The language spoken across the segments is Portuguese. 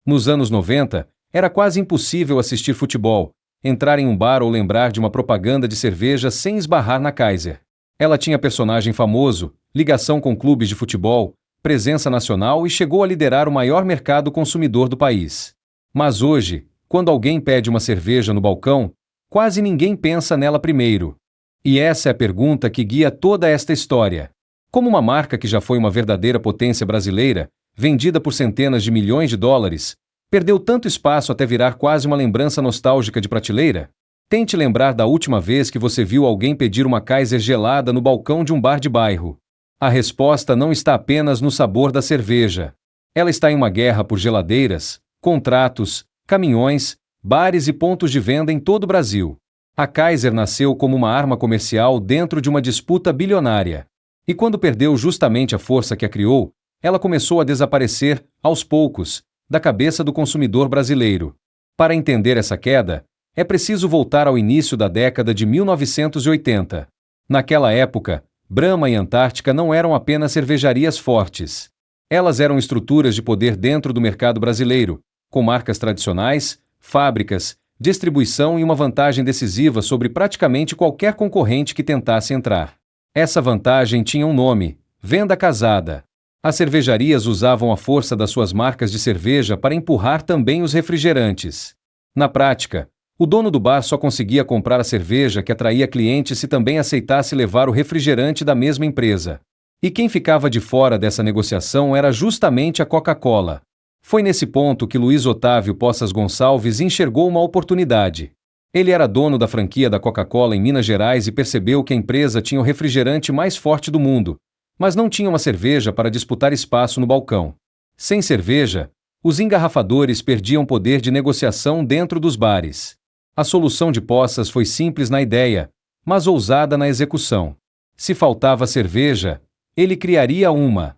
Nos anos 90, era quase impossível assistir futebol, entrar em um bar ou lembrar de uma propaganda de cerveja sem esbarrar na Kaiser. Ela tinha personagem famoso, ligação com clubes de futebol, presença nacional e chegou a liderar o maior mercado consumidor do país. Mas hoje, quando alguém pede uma cerveja no balcão, quase ninguém pensa nela primeiro. E essa é a pergunta que guia toda esta história. Como uma marca que já foi uma verdadeira potência brasileira, vendida por centenas de milhões de dólares, perdeu tanto espaço até virar quase uma lembrança nostálgica de prateleira? Tente lembrar da última vez que você viu alguém pedir uma Kaiser gelada no balcão de um bar de bairro. A resposta não está apenas no sabor da cerveja. Ela está em uma guerra por geladeiras, contratos, caminhões, bares e pontos de venda em todo o Brasil. A Kaiser nasceu como uma arma comercial dentro de uma disputa bilionária. E quando perdeu justamente a força que a criou, ela começou a desaparecer, aos poucos, da cabeça do consumidor brasileiro. Para entender essa queda, é preciso voltar ao início da década de 1980. Naquela época, Brahma e Antártica não eram apenas cervejarias fortes. Elas eram estruturas de poder dentro do mercado brasileiro, com marcas tradicionais, fábricas, distribuição e uma vantagem decisiva sobre praticamente qualquer concorrente que tentasse entrar. Essa vantagem tinha um nome: venda casada. As cervejarias usavam a força das suas marcas de cerveja para empurrar também os refrigerantes. Na prática, o dono do bar só conseguia comprar a cerveja que atraía clientes se também aceitasse levar o refrigerante da mesma empresa. E quem ficava de fora dessa negociação era justamente a Coca-Cola. Foi nesse ponto que Luiz Otávio Poças Gonçalves enxergou uma oportunidade. Ele era dono da franquia da Coca-Cola em Minas Gerais e percebeu que a empresa tinha o refrigerante mais forte do mundo, mas não tinha uma cerveja para disputar espaço no balcão. Sem cerveja, os engarrafadores perdiam poder de negociação dentro dos bares. A solução de Poças foi simples na ideia, mas ousada na execução. Se faltava cerveja, ele criaria uma.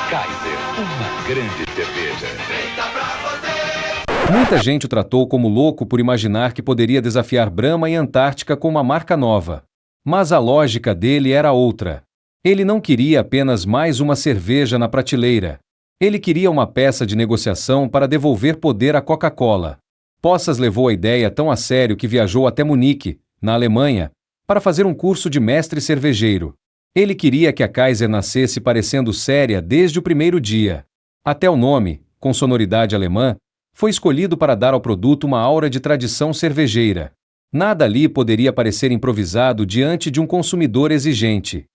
Kaiser, uma grande cerveja. Muita gente o tratou como louco por imaginar que poderia desafiar Brahma e Antártica com uma marca nova. Mas a lógica dele era outra. Ele não queria apenas mais uma cerveja na prateleira. Ele queria uma peça de negociação para devolver poder à Coca-Cola. Poças levou a ideia tão a sério que viajou até Munique, na Alemanha, para fazer um curso de mestre cervejeiro. Ele queria que a Kaiser nascesse parecendo séria desde o primeiro dia. Até o nome, com sonoridade alemã, foi escolhido para dar ao produto uma aura de tradição cervejeira. Nada ali poderia parecer improvisado diante de um consumidor exigente.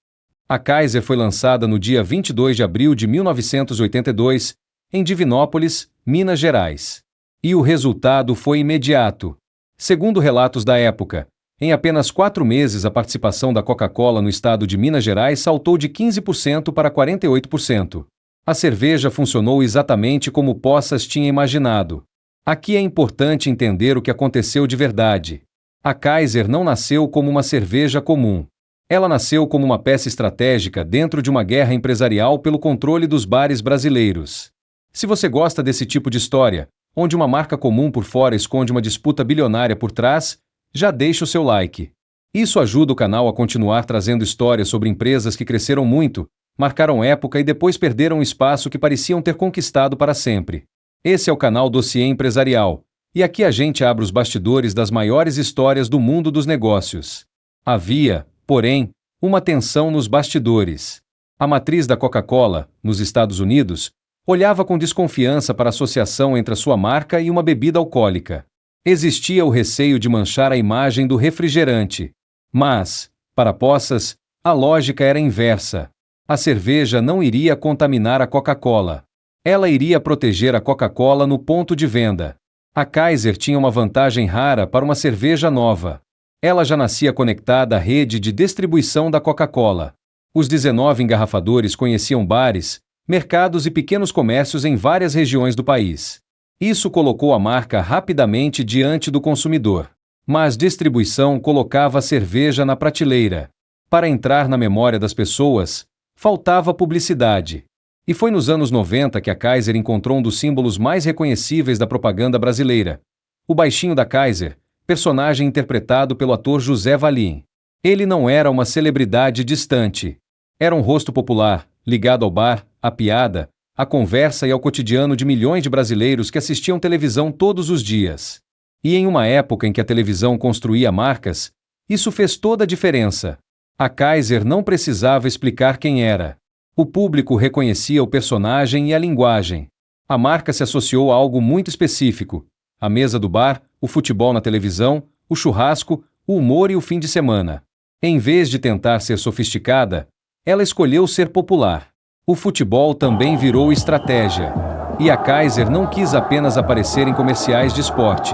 A Kaiser foi lançada no dia 22 de abril de 1982, em Divinópolis, Minas Gerais. E o resultado foi imediato. Segundo relatos da época, em apenas 4 meses a participação da Coca-Cola no estado de Minas Gerais saltou de 15% para 48%. A cerveja funcionou exatamente como Poças tinha imaginado. Aqui é importante entender o que aconteceu de verdade. A Kaiser não nasceu como uma cerveja comum. Ela nasceu como uma peça estratégica dentro de uma guerra empresarial pelo controle dos bares brasileiros. Se você gosta desse tipo de história, onde uma marca comum por fora esconde uma disputa bilionária por trás, já deixa o seu like. Isso ajuda o canal a continuar trazendo histórias sobre empresas que cresceram muito, marcaram época e depois perderam o espaço que pareciam ter conquistado para sempre. Esse é o canal Dossiê Empresarial, e aqui a gente abre os bastidores das maiores histórias do mundo dos negócios. Havia, porém, uma tensão nos bastidores. A matriz da Coca-Cola, nos Estados Unidos, olhava com desconfiança para a associação entre a sua marca e uma bebida alcoólica. Existia o receio de manchar a imagem do refrigerante. Mas, para Poças, a lógica era inversa. A cerveja não iria contaminar a Coca-Cola. Ela iria proteger a Coca-Cola no ponto de venda. A Kaiser tinha uma vantagem rara para uma cerveja nova. Ela já nascia conectada à rede de distribuição da Coca-Cola. Os 19 engarrafadores conheciam bares, mercados e pequenos comércios em várias regiões do país. Isso colocou a marca rapidamente diante do consumidor. Mas distribuição colocava a cerveja na prateleira. Para entrar na memória das pessoas, faltava publicidade. E foi nos anos 90 que a Kaiser encontrou um dos símbolos mais reconhecíveis da propaganda brasileira: o baixinho da Kaiser, personagem interpretado pelo ator José Valim. Ele não era uma celebridade distante. Era um rosto popular, ligado ao bar, à piada, à conversa e ao cotidiano de milhões de brasileiros que assistiam televisão todos os dias. E em uma época em que a televisão construía marcas, isso fez toda a diferença. A Kaiser não precisava explicar quem era. O público reconhecia o personagem e a linguagem. A marca se associou a algo muito específico: a mesa do bar, o futebol na televisão, o churrasco, o humor e o fim de semana. Em vez de tentar ser sofisticada, ela escolheu ser popular. O futebol também virou estratégia. E a Kaiser não quis apenas aparecer em comerciais de esporte.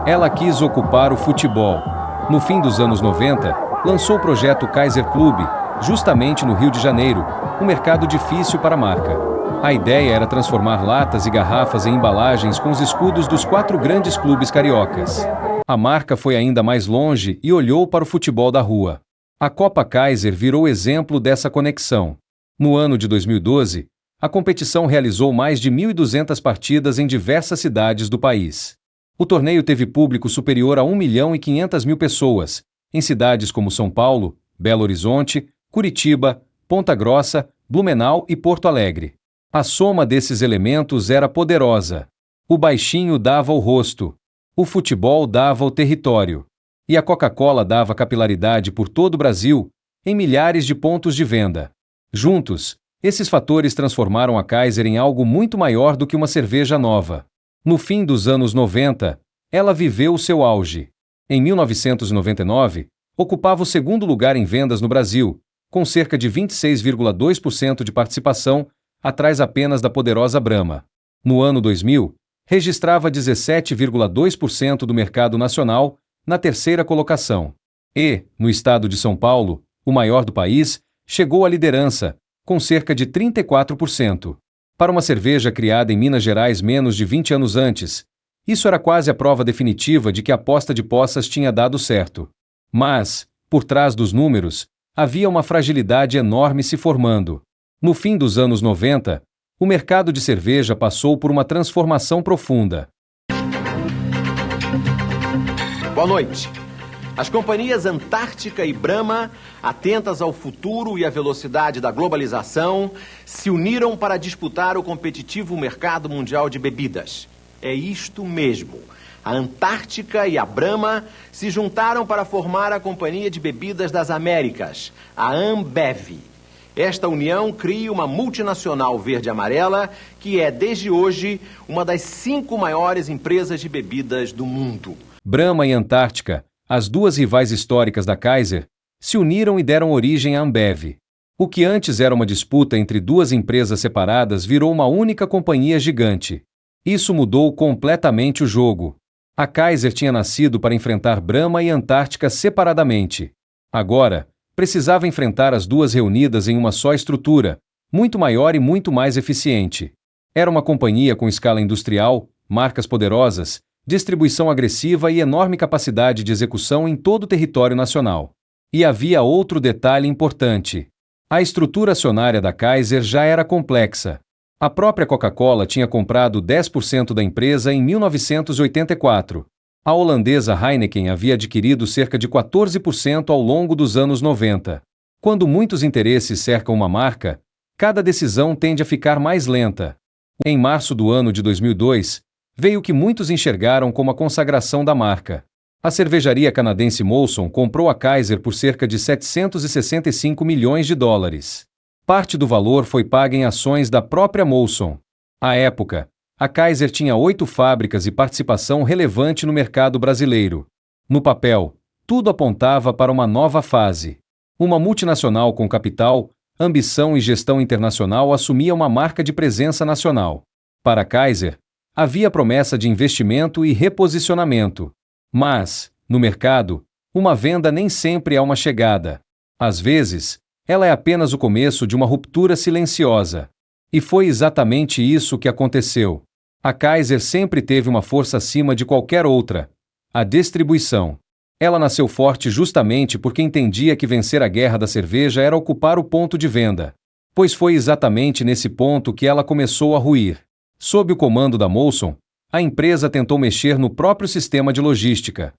Ela quis ocupar o futebol. No fim dos anos 90, lançou o projeto Kaiser Club, justamente no Rio de Janeiro, um mercado difícil para a marca. A ideia era transformar latas e garrafas em embalagens com os escudos dos 4 grandes clubes cariocas. A marca foi ainda mais longe e olhou para o futebol da rua. A Copa Kaiser virou exemplo dessa conexão. No ano de 2012, a competição realizou mais de 1.200 partidas em diversas cidades do país. O torneio teve público superior a 1.500.000 pessoas, em cidades como São Paulo, Belo Horizonte, Curitiba, Ponta Grossa, Blumenau e Porto Alegre. A soma desses elementos era poderosa. O baixinho dava o rosto, o futebol dava o território, e a Coca-Cola dava capilaridade por todo o Brasil, em milhares de pontos de venda. Juntos, esses fatores transformaram a Kaiser em algo muito maior do que uma cerveja nova. No fim dos anos 90, ela viveu o seu auge. Em 1999, ocupava o 2º lugar em vendas no Brasil, com cerca de 26,2% de participação, atrás apenas da poderosa Brahma. No ano 2000, registrava 17,2% do mercado nacional, na 3ª colocação. E, no estado de São Paulo, o maior do país, chegou à liderança, com cerca de 34%. Para uma cerveja criada em Minas Gerais menos de 20 anos antes, isso era quase a prova definitiva de que a aposta de Poças tinha dado certo. Mas, por trás dos números, havia uma fragilidade enorme se formando. No fim dos anos 90, o mercado de cerveja passou por uma transformação profunda. Boa noite. As companhias Antártica e Brahma, atentas ao futuro e à velocidade da globalização, se uniram para disputar o competitivo mercado mundial de bebidas. É isto mesmo. A Antártica e a Brahma se juntaram para formar a Companhia de Bebidas das Américas, a Ambev. Esta união cria uma multinacional verde-amarela que é, desde hoje, uma das 5 maiores empresas de bebidas do mundo. Brahma e Antártica, as 2 rivais históricas da Kaiser, se uniram e deram origem à Ambev. O que antes era uma disputa entre 2 empresas separadas virou uma única companhia gigante. Isso mudou completamente o jogo. A Kaiser tinha nascido para enfrentar Brahma e Antártica separadamente. Agora, precisava enfrentar as 2 reunidas em uma só estrutura, muito maior e muito mais eficiente. Era uma companhia com escala industrial, marcas poderosas, distribuição agressiva e enorme capacidade de execução em todo o território nacional. E havia outro detalhe importante. A estrutura acionária da Kaiser já era complexa. A própria Coca-Cola tinha comprado 10% da empresa em 1984. A holandesa Heineken havia adquirido cerca de 14% ao longo dos anos 90. Quando muitos interesses cercam uma marca, cada decisão tende a ficar mais lenta. Em março do ano de 2002, veio o que muitos enxergaram como a consagração da marca. A cervejaria canadense Molson comprou a Kaiser por cerca de 765 milhões de dólares. Parte do valor foi paga em ações da própria Molson. À época, a Kaiser tinha 8 fábricas e participação relevante no mercado brasileiro. No papel, tudo apontava para uma nova fase. Uma multinacional com capital, ambição e gestão internacional assumia uma marca de presença nacional. Para a Kaiser, havia promessa de investimento e reposicionamento. Mas, no mercado, uma venda nem sempre é uma chegada. Às vezes, ela é apenas o começo de uma ruptura silenciosa. E foi exatamente isso que aconteceu. A Kaiser sempre teve uma força acima de qualquer outra: a distribuição. Ela nasceu forte justamente porque entendia que vencer a guerra da cerveja era ocupar o ponto de venda. Pois foi exatamente nesse ponto que ela começou a ruir. Sob o comando da Molson, a empresa tentou mexer no próprio sistema de logística.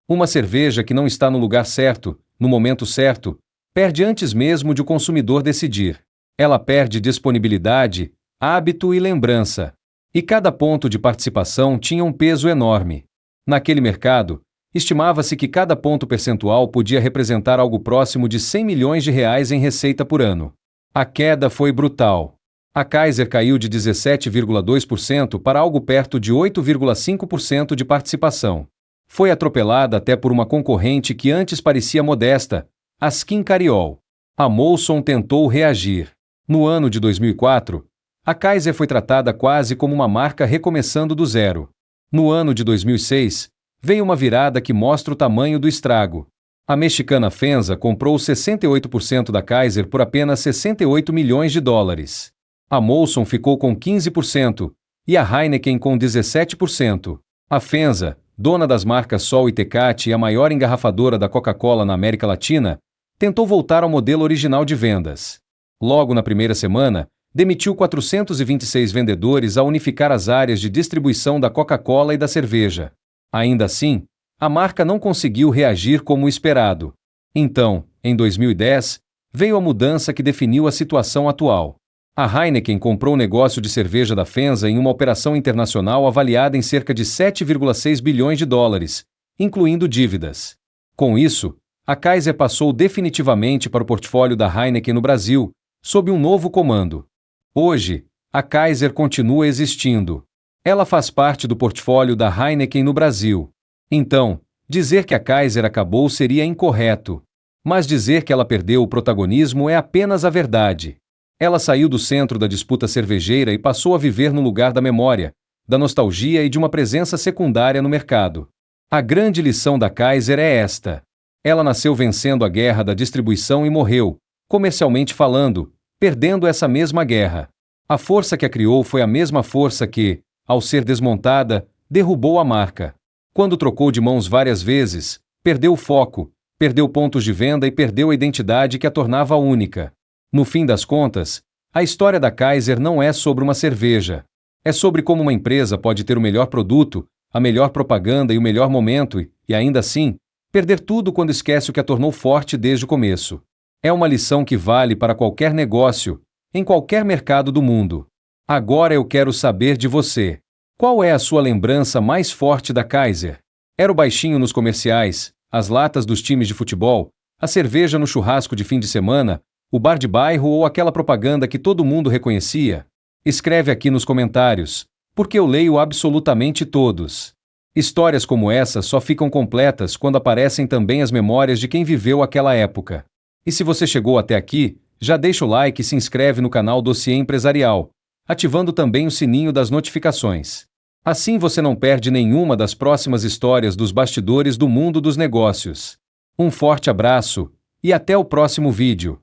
Uma cerveja que não está no lugar certo, no momento certo, perde antes mesmo de o consumidor decidir. Ela perde disponibilidade, hábito e lembrança. E cada ponto de participação tinha um peso enorme. Naquele mercado, estimava-se que cada ponto percentual podia representar algo próximo de 100 milhões de reais em receita por ano. A queda foi brutal. A Kaiser caiu de 17,2% para algo perto de 8,5% de participação. Foi atropelada até por uma concorrente que antes parecia modesta, a Skin Cariol. A Molson tentou reagir. No ano de 2004, a Kaiser foi tratada quase como uma marca recomeçando do zero. No ano de 2006, veio uma virada que mostra o tamanho do estrago. A mexicana FEMSA comprou 68% da Kaiser por apenas 68 milhões de dólares. A Molson ficou com 15% e a Heineken com 17%. A FEMSA, dona das marcas Sol e Tecate e a maior engarrafadora da Coca-Cola na América Latina, tentou voltar ao modelo original de vendas. Logo na primeira semana, demitiu 426 vendedores ao unificar as áreas de distribuição da Coca-Cola e da cerveja. Ainda assim, a marca não conseguiu reagir como esperado. Então, em 2010, veio a mudança que definiu a situação atual. A Heineken comprou o negócio de cerveja da FEMSA em uma operação internacional avaliada em cerca de 7,6 bilhões de dólares, incluindo dívidas. Com isso, a Kaiser passou definitivamente para o portfólio da Heineken no Brasil, sob um novo comando. Hoje, a Kaiser continua existindo. Ela faz parte do portfólio da Heineken no Brasil. Então, dizer que a Kaiser acabou seria incorreto. Mas dizer que ela perdeu o protagonismo é apenas a verdade. Ela saiu do centro da disputa cervejeira e passou a viver no lugar da memória, da nostalgia e de uma presença secundária no mercado. A grande lição da Kaiser é esta. Ela nasceu vencendo a guerra da distribuição e morreu, comercialmente falando, perdendo essa mesma guerra. A força que a criou foi a mesma força que, ao ser desmontada, derrubou a marca. Quando trocou de mãos várias vezes, perdeu o foco, perdeu pontos de venda e perdeu a identidade que a tornava única. No fim das contas, a história da Kaiser não é sobre uma cerveja. É sobre como uma empresa pode ter o melhor produto, a melhor propaganda e o melhor momento e, ainda assim, perder tudo quando esquece o que a tornou forte desde o começo. É uma lição que vale para qualquer negócio, em qualquer mercado do mundo. Agora eu quero saber de você. Qual é a sua lembrança mais forte da Kaiser? Era o baixinho nos comerciais, as latas dos times de futebol, a cerveja no churrasco de fim de semana, o bar de bairro ou aquela propaganda que todo mundo reconhecia? Escreve aqui nos comentários, porque eu leio absolutamente todos. Histórias como essa só ficam completas quando aparecem também as memórias de quem viveu aquela época. E se você chegou até aqui, já deixa o like e se inscreve no canal Dossiê Empresarial, ativando também o sininho das notificações. Assim você não perde nenhuma das próximas histórias dos bastidores do mundo dos negócios. Um forte abraço e até o próximo vídeo.